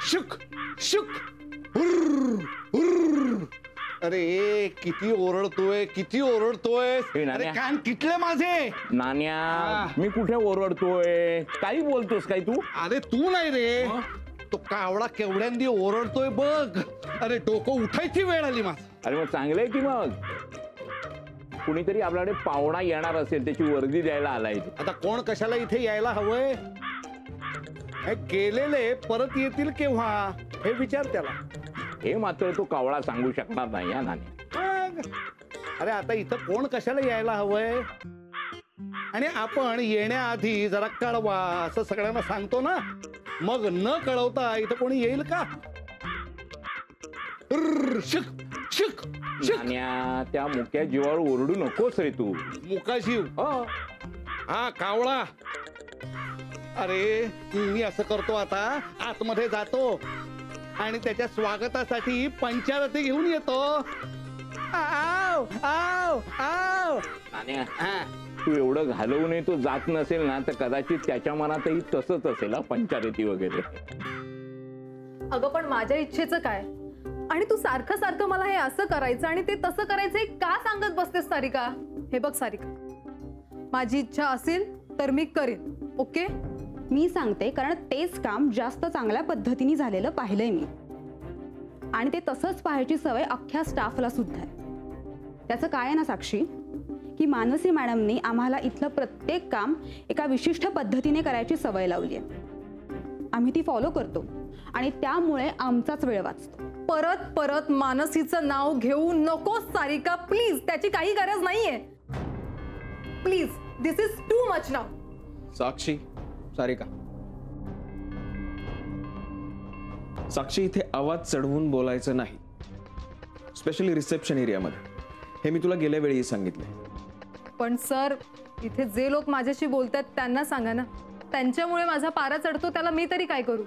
शुक शुक हुर्र, हुर्र. अरे किती ओरडतोय किती ओरडतोय. अरे कान किटले माझे. नान्या मी कुठे ओरडतोय काही बोलतोस काय तू. अरे तू नाही रे तो कावळा केवढ्यांदी ओरडतोय बघ. अरे डोकं उठायची वेळ आली माझ. अरे मग चांगलंय की मग कुणीतरी आपल्याकडे पाहुणा येणार असेल त्याची वर्दी द्यायला आलाय. आता कोण कशाला इथे यायला हवंय. गेलेले परत येतील केव्हा हे विचार त्याला. हे मात्र तो कावळा सांगू शकणार नाही या नाणे. अरे आता इथं कोण कशाला यायला हवंय. आणि आपण येण्याआधी जरा कळवा असं सगळ्यांना सांगतो ना. मग न कळवता इथं कोणी येईल का. नान्या त्या मुक्या जीवावर ओरडू नकोस रे तू. मुका जीव हा कावळा. अरे मी असं करतो आता आतमध्ये जातो आणि त्याच्या स्वागतासाठी पंचारती घेऊन येतो. आव आव आव. नान्या तू एवढं घालवूनही तो जात नसेल ना तर कदाचित त्याच्या मनातही तसंच असेल पंचारती वगैरे. अगं पण माझ्या इच्छेचं काय. आणि तू सारखं सारखं मला हे असं करायचं आणि ते तसं करायचं का सांगत बसतेस सारिका. हे बघ सारिका माझी इच्छा असेल तर मी करेन. ओके मी सांगते कारण तेच काम जास्त चांगल्या पद्धतीने झालेलं पाहिलंय मी. आणि ते तसंच पाहायची सवय अख्ख्या स्टाफला सुद्धा आहे. त्याचं काय आहे ना साक्षी की मानसी मॅडमनी आम्हाला इथलं प्रत्येक काम एका विशिष्ट पद्धतीने करायची सवय लावली आहे. आम्ही ती फॉलो करतो आणि त्यामुळे आमचाच वेळ वाचतो. परत परत मानसीचं नाव घेऊ नकोस सारिका प्लीज. त्याची काही गरज नाहीये please. This is too much now. Sakshi Sarika Sakshi इथे आवाज चढवून बोलायचं नाही. स्पेशली रिसेप्शन एरियामध्ये. हे मी तुला गेल्या वेळी सांगितले. पण सर इथे जे लोक माझ्याशी बोलतात त्यांना सांगा ना. त्यांच्यामुळे माझा पारा चढतो त्याला मी तरी काय करू.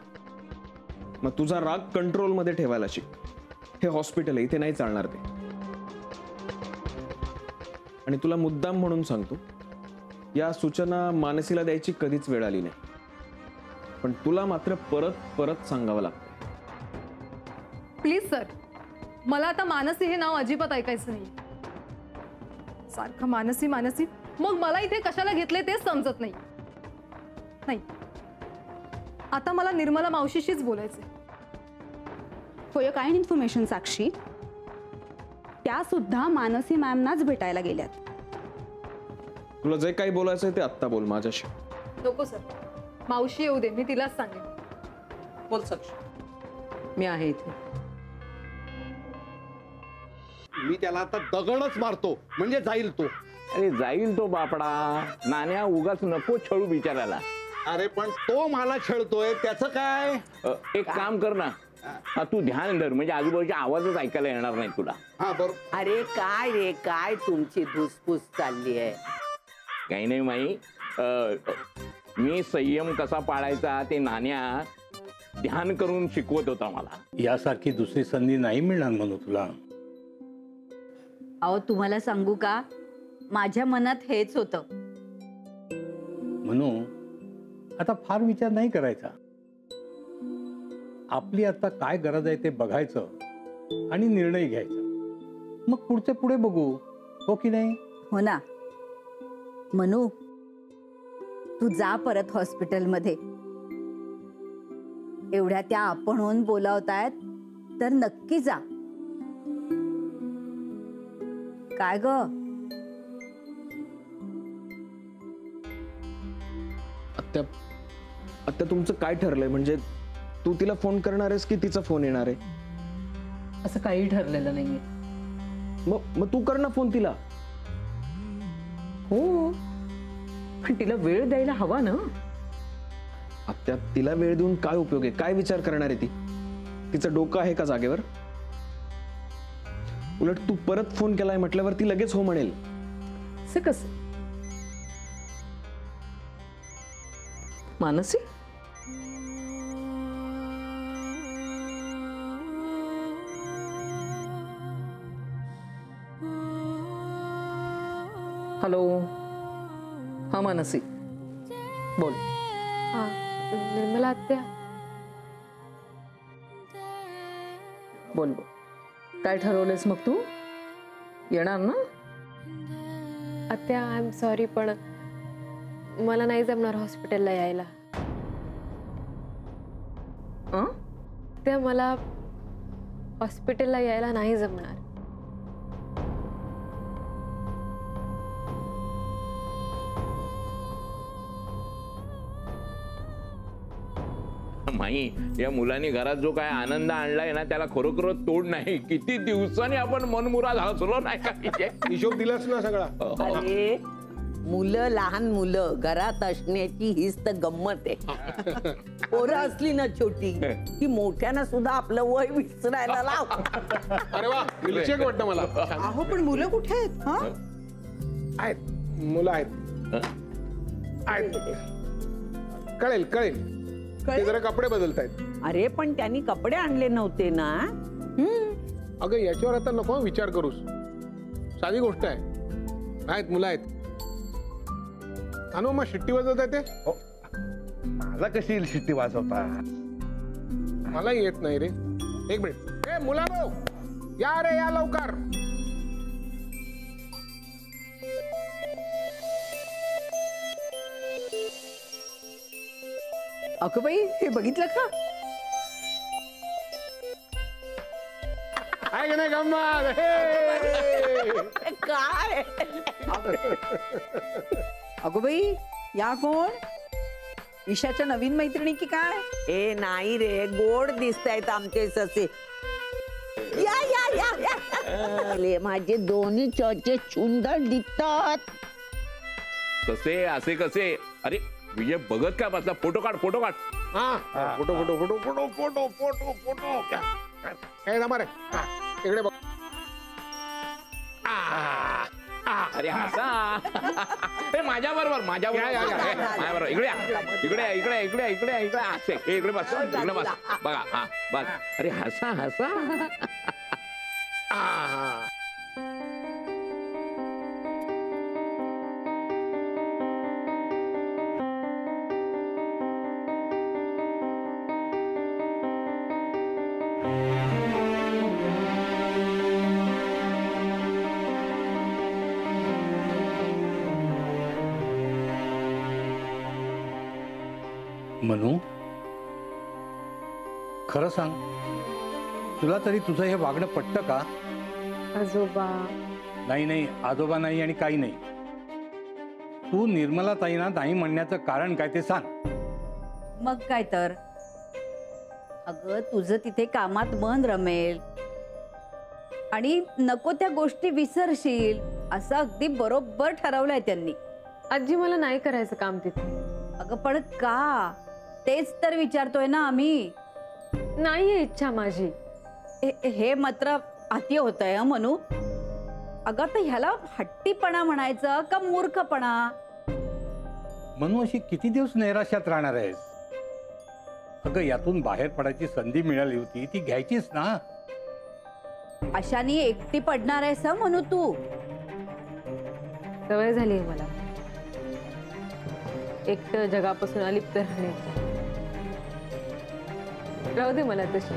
मग तुझा राग कंट्रोल मध्ये ठेवायला शिक. हे हॉस्पिटल आहे इथे नाही चालणार ते. आणि तुला मुद्दाम म्हणून सांगतो या सूचना मानसीला द्यायची कधीच वेळ आली नाही. पण तुला मात्र परत परत सांगावं लागतं. प्लीज सर मला आता मानसी हे नाव अजिबात ऐकायचं नाही. सारखं मानसी मानसी मग मला इथे कशाला घेतले तेच समजत नाही. नाही आता मला निर्मला मावशीशीच बोलायचंय. फॉर युअर काइंड इन्फॉर्मेशन साक्षी त्या सुद्धा मानसी मॅमनाच भेटायला गेल्यात. तुला जे काही बोलायचंय ते आत्ता बोल माझ्याशी. नको सर मावशी येऊ दे मी तिलाच सांगेन. बोल साक्षी मी आहे इथे. मी त्याला आता दगडच मारतो म्हणजे जाईल तो. अरे जाईल तो बापडा. नान्या उगाच नको छळू बिचारायला. अरे पण तो मला छळतोय त्याचं काय. एक काम कर ना तू ध्यान धर म्हणजे आजूबाजूचा आवाजच ऐकायला येणार नाही तुला. हा बरोबर. अरे काय रे काय तुमची धुसफूस चालली आहे. काही नाही माई. मी संयम कसा पाळायचा ते नान्या ध्यान करून शिकवत होता मला. यासारखी दुसरी संधी नाही मिळणार म्हणू तुला. अहो तुम्हाला सांगू का माझ्या मनात हेच होतं. म्हणू आता फार विचार नाही करायचा. आपली आता काय गरज आहे ते बघायचं आणि निर्णय घ्यायचा. मग पुढचे पुढे बघू. हो की नाही. हो ना. मनू तू जा परत हॉस्पिटलमध्ये. एवढ्या त्या आपणहून बोलावतायत तर नक्की जा. काय ग आत्या आत्या तुमचं काय ठरलंय. म्हणजे तू तिला फोन करणार आहेस की तिचा फोन येणार आहे. असं काही ठरलेलं नाहीये. मग तू कर ना फोन तिला. हो पण तिला वेळ द्यायला हवा ना. आत्या तिला वेळ देऊन काय उपयोग आहे. काय विचार करणार आहे ती. तिचं डोकं आहे का जागेवर. उलट तू परत फोन केलाय म्हटल्यावर ती लगेच हो म्हणेल. असं कसं मानसी. हॅलो हा मानसी बोल. निर्मला आत्या बोल बोल, काय ठरवलंयस मग तू? येणार ना? आत्या आय एम सॉरी, पण मला नाही जमणार हॉस्पिटलला यायला. त्या मला हॉस्पिटलला यायला नाही जमणार. माई, या मुलांनी घरात जो काय आनंद आणलाय ना त्याला खरोखर तोड नाही. किती दिवसांनी आपण मनमुराद हसलो नाही का? हिशोब दिलाच ना सगळा. अरे मुलं, लहान मुलं घरात असण्याची हीच तर गंमत आहे. पोरं असली ना छोटी की मोठ्यानं सुद्धा आपलं वय विसरायला लाव. अरे वा, मिल्कशेक वाटतं मला. अहो पण मुलं कुठे आहेत? हा, आहेत मुलं आहेत. कळेल कळेल. ते जरा कपडे बदलतायत. अरे पण त्यांनी कपडे आणले नव्हते ना. अगं याच्यावर आता नको विचार करूस. साधी गोष्ट आहे. आहेत मुलं आहेत. मग शिट्टी वाजवत आहे ते. मला कशी येईल शिट्टी वाजवता? मला येत नाही रे. एक मिनिट. ए मुलांनो, या रे या लवकर. अगं बाई, हे बघितलं का? आहे का नाही गंमत? काय अगं बाई, या कोण? ईशाच्या नवीन मैत्रिणी की काय? ए नाही रे, गोड दिसतायत आमचे ससे. या या या या. माझे दोन्ही चचे सुंदर दिसतात. कसे असे कसे? अरे विजय बघत काय बसला? फोटो काढ, फोटो काढ. हा, photo photo photo photo photo photo photo. काय जमा रे? इकडे बघ. अरे हसा. माझ्या बरोबर, माझ्या बरोबर. इकडे इकडे इकडे इकडे इकडे इकडे असे इकडे बस, इकडे बस. बघा, हा बस. अरे हसा हसा. मनू, खरं सांग, तुला तरी तुझं हे वागणं पटतं का? आजोबा. नाही नाही, आजोबा नाही आणि काही नाही. तू निर्मला ताईंना नाही म्हणण्याचं कारण काय ते सांग. मग काय तर. अगं तुझं तिथे कामात मन रमेल आणि नको त्या गोष्टी विसरशील असं अगदी बरोबर ठरवलंय त्यांनी. आजी मला नाही करायचं काम तिथे. अगं पण का? तेच तर विचारतोय ना आम्ही. नाहीये इच्छा माझी. हे मात्र अति होतंय हं मनू. अगं तर ह्याला हट्टीपणा म्हणायचं का मूर्खपणा? मनू, अशी किती दिवस नैराश्यात राहणार आहेस? अगं यातून बाहेर पडायची संधी मिळाली होती, ती घ्यायचीच ना. अशाने एकटी पडणार आहेस हं मनू तू. सवय झाली आहे मला एकटं जगापासून अलिप्त राहण्याची. राहू दे मला तशी.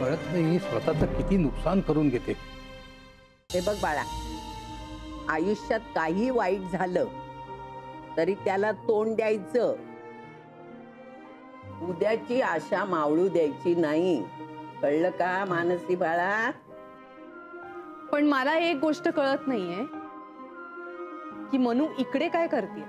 कळत नाही स्वतःच किती नुकसान करून घेते. हे बघ बाळा, आयुष्यात काही वाईट झालं तरी त्याला तोंड द्यायचं. उद्याची आशा मावळू द्यायची नाही. कळलं का मानसी बाळा? पण मला एक गोष्ट कळत नाहीये की मनू इकडे काय करते.